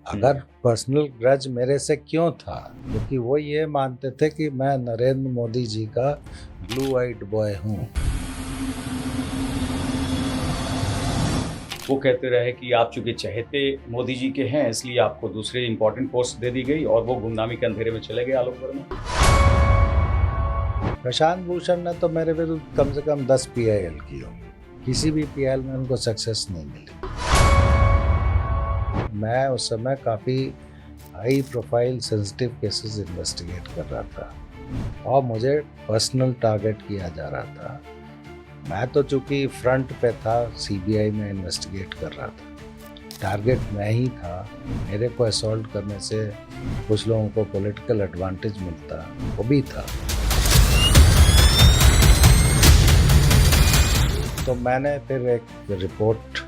अगर personal grudge मेरे से क्यों था, क्योंकि वो ये मानते थे कि मैं नरेंद्र मोदी जी का ब्लू आइड बॉय हूँ। वो कहते रहे कि आप चूंकि चहेते मोदी जी के हैं इसलिए आपको दूसरे इंपॉर्टेंट पोस्ट दे दी गई और वो गुमनामी के अंधेरे में चले गए आलोक वर्मा। प्रशांत भूषण ने तो मेरे विरुद्ध कम से कम 10 PIL की होंगी, किसी भी PIL में उनको सक्सेस नहीं मिली। मैं उस समय काफ़ी high profile sensitive cases investigate कर रहा था और मुझे पर्सनल टारगेट किया जा रहा था। मैं तो चूंकि फ्रंट पे था, CBI में इन्वेस्टिगेट कर रहा था, टारगेट मैं ही था। मेरे को असॉल्ट करने से कुछ लोगों को पॉलिटिकल एडवांटेज मिलता, वो भी था। तो मैंने फिर एक रिपोर्ट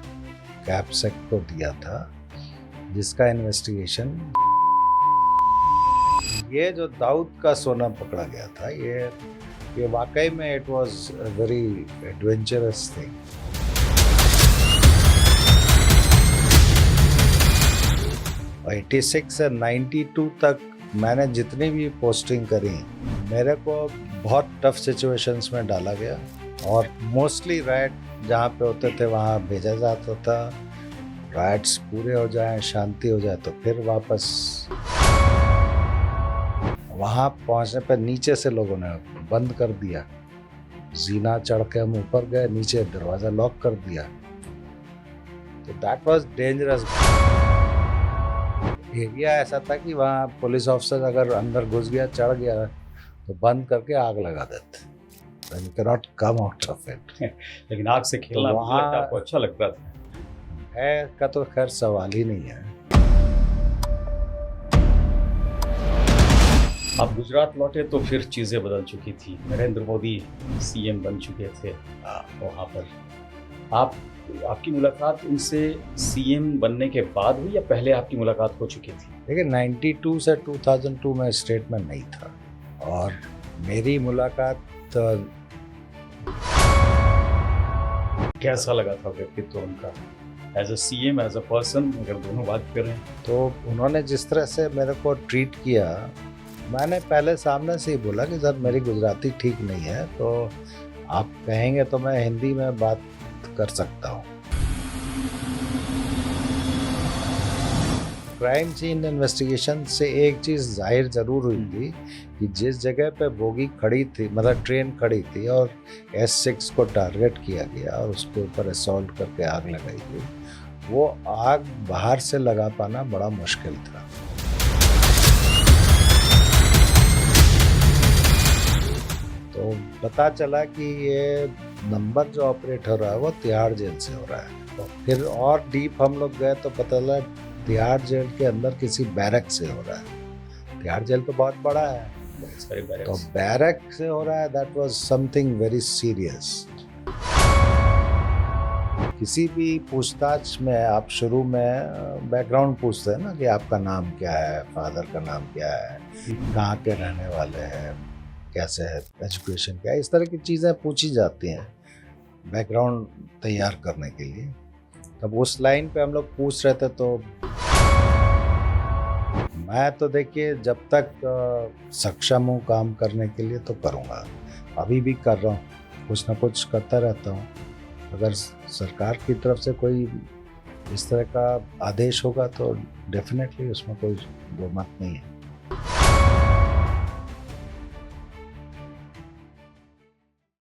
कैप्सेक को दिया था जिसका इन्वेस्टिगेशन, ये जो दाऊद का सोना पकड़ा गया था, ये वाकई में it was a very adventurous thing. और 86 से 92 तक मैंने जितनी भी पोस्टिंग करी, मेरे को बहुत टफ सिचुएशंस में डाला गया और मोस्टली राइट जहाँ पे होते थे वहाँ भेजा जाता था। राइट्स पूरे हो जाए, शांति हो जाए तो फिर वापस। वहाँ पहुँचने पर नीचे से लोगों ने बंद कर दिया, जीना चढ़ के हम ऊपर गए, नीचे दरवाज़ा लॉक कर दिया। तो दैट वाज डेंजरस। एरिया ऐसा था कि वहाँ पुलिस ऑफिसर अगर अंदर घुस गया, चढ़ गया तो बंद करके आग लगा देते। You cannot come out of it. लेकिन आग से खेलना तो मुझे लगता है आपको अच्छा लगता था। है का तो खैर सवाल ही नहीं है। आप गुजरात लौटे तो फिर चीज़ें बदल चुकी थी, नरेंद्र मोदी CM बन चुके थे वहाँ पर। आपकी मुलाकात इनसे CM बनने के बाद हुई या पहले आपकी मुलाकात हो चुकी थी? देखिए 92 से 2002 में स्टेट में नहीं था और मेरी मुलाकात कैसा लगा था व्यक्तित्व उनका as a CM, as a person, अगर दोनों बात करें तो उन्होंने जिस तरह से मेरे को ट्रीट किया, मैंने पहले सामने से ही बोला कि सर मेरी गुजराती ठीक नहीं है, तो आप कहेंगे तो मैं हिंदी में बात कर सकता हूँ। क्राइम सीन इन्वेस्टिगेशन से एक चीज़ जाहिर ज़रूर हुई थी कि जिस जगह पे बोगी खड़ी थी, मतलब ट्रेन खड़ी थी और S6 को टारगेट किया गया और उसके ऊपर असॉल्ट करके आग लगाई गई, वो आग बाहर से लगा पाना बड़ा मुश्किल था। तो पता चला कि ये नंबर जो ऑपरेट हो रहा है वो तिहाड़ जेल से हो रहा है। तो फिर और डीप हम लोग गए तो पता चला तिहाड़ जेल के अंदर किसी बैरक से हो रहा है। तिहाड़ जेल तो बहुत बड़ा है, तो बैरक से हो रहा है। That was something very serious. किसी भी पूछताछ में आप शुरू में बैकग्राउंड पूछते हैं ना कि आपका नाम क्या है, फादर का नाम क्या है, कहाँ के रहने वाले हैं, कैसे है, एजुकेशन क्या है, इस तरह की चीज़ें पूछी जाती हैं बैकग्राउंड तैयार करने के लिए। तब उस लाइन पे हम लोग पूछ रहे थे तो मैं तो देखिए जब तक सक्षम हूँ काम करने के लिए तो करूँगा, अभी भी कर रहा हूँ, कुछ ना कुछ करता रहता हूँ। अगर सरकार की तरफ से कोई इस तरह का आदेश होगा तो डेफिनेटली उसमें कोई दो मत नहीं है।